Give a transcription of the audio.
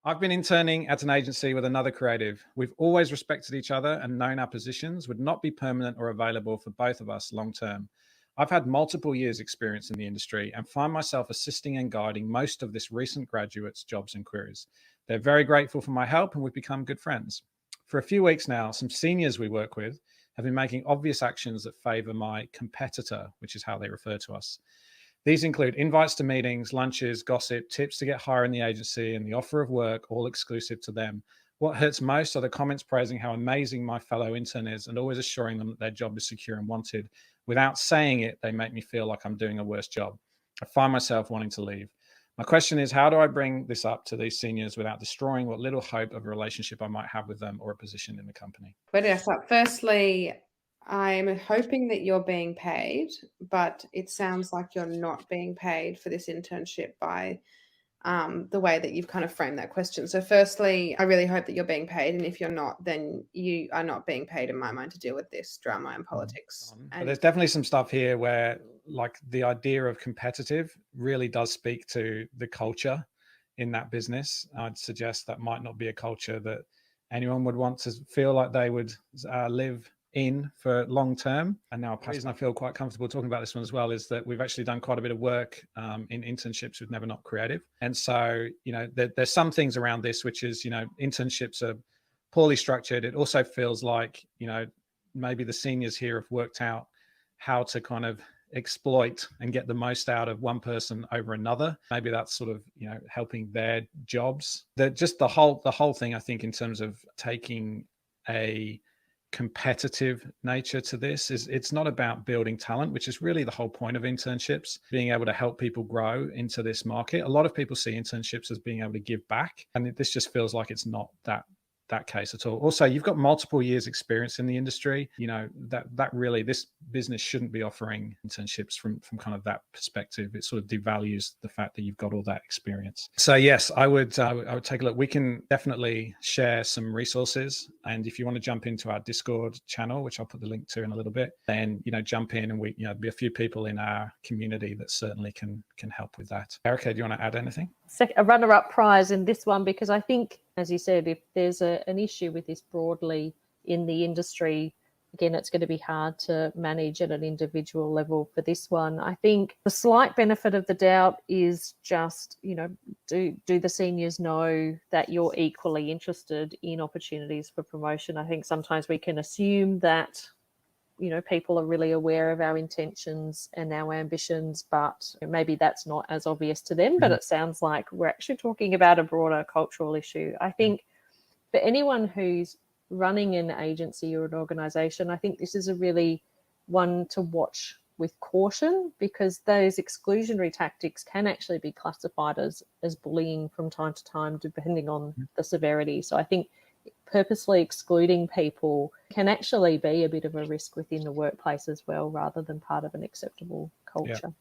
I've been interning at an agency with another creative. We've always respected each other and known our positions would not be permanent or available for both of us long term. I've had multiple years' experience in the industry and find myself assisting and guiding most of this recent graduates' jobs and queries. They're very grateful for my help and we've become good friends. For a few weeks now, some seniors we work with have been making obvious actions that favour my competitor, which is how they refer to us. These include invites to meetings, lunches, gossip, tips to get higher in the agency, and the offer of work, all exclusive to them. What hurts most are the comments praising how amazing my fellow intern is and always assuring them that their job is secure and wanted. Without saying it, they make me feel like I'm doing a worse job. I find myself wanting to leave. My question is, how do I bring this up to these seniors without destroying what little hope of a relationship I might have with them or a position in the company? Where do I start? Firstly, I'm hoping that you're being paid, but it sounds like you're not being paid for this internship by the way that you've kind of framed that question. So firstly, I really hope that you're being paid. And if you're not, then you are not being paid in my mind to deal with this drama and politics. But there's definitely some stuff here where like the idea of competitive really does speak to the culture in that business. I'd suggest that might not be a culture that anyone would want to feel like they would live in for long term. And now the reason I feel quite comfortable talking about this one as well is that we've actually done quite a bit of work in internships with Never Not Creative. And so, you know, there's some things around this, which is, you know, internships are poorly structured. It also feels like, you know, maybe the seniors here have worked out how to kind of exploit and get the most out of one person over another. Maybe that's sort of, you know, helping their jobs. Just the whole thing, I think, in terms of taking a competitive nature to this is it's not about building talent, which is really the whole point of internships, being able to help people grow into this market. A lot of people see internships as being able to give back, and this just feels like it's not that case at all. Also, you've got multiple years experience in the industry. You know, that really, this business shouldn't be offering internships from kind of that perspective. It sort of devalues the fact that you've got all that experience. So yes, I would take a look. We can definitely share some resources, and if you want to jump into our Discord channel, which I'll put the link to in a little bit, then, you know, jump in, and we, you know, be a few people in our community that certainly can help with that. Erica, do you want to add anything? A runner-up prize in this one, because I think, as you said, if there's an issue with this broadly in the industry, again, it's going to be hard to manage at an individual level for this one. I think the slight benefit of the doubt is just, you know, do the seniors know that you're equally interested in opportunities for promotion? I think sometimes we can assume that, you know, people are really aware of our intentions and our ambitions, but maybe that's not as obvious to them. But it sounds like we're actually talking about a broader cultural issue. I think for anyone who's running an agency or an organization, I think this is a really one to watch with caution, because those exclusionary tactics can actually be classified as bullying from time to time, depending on the severity. So I think purposely excluding people can actually be a bit of a risk within the workplace as well, rather than part of an acceptable culture.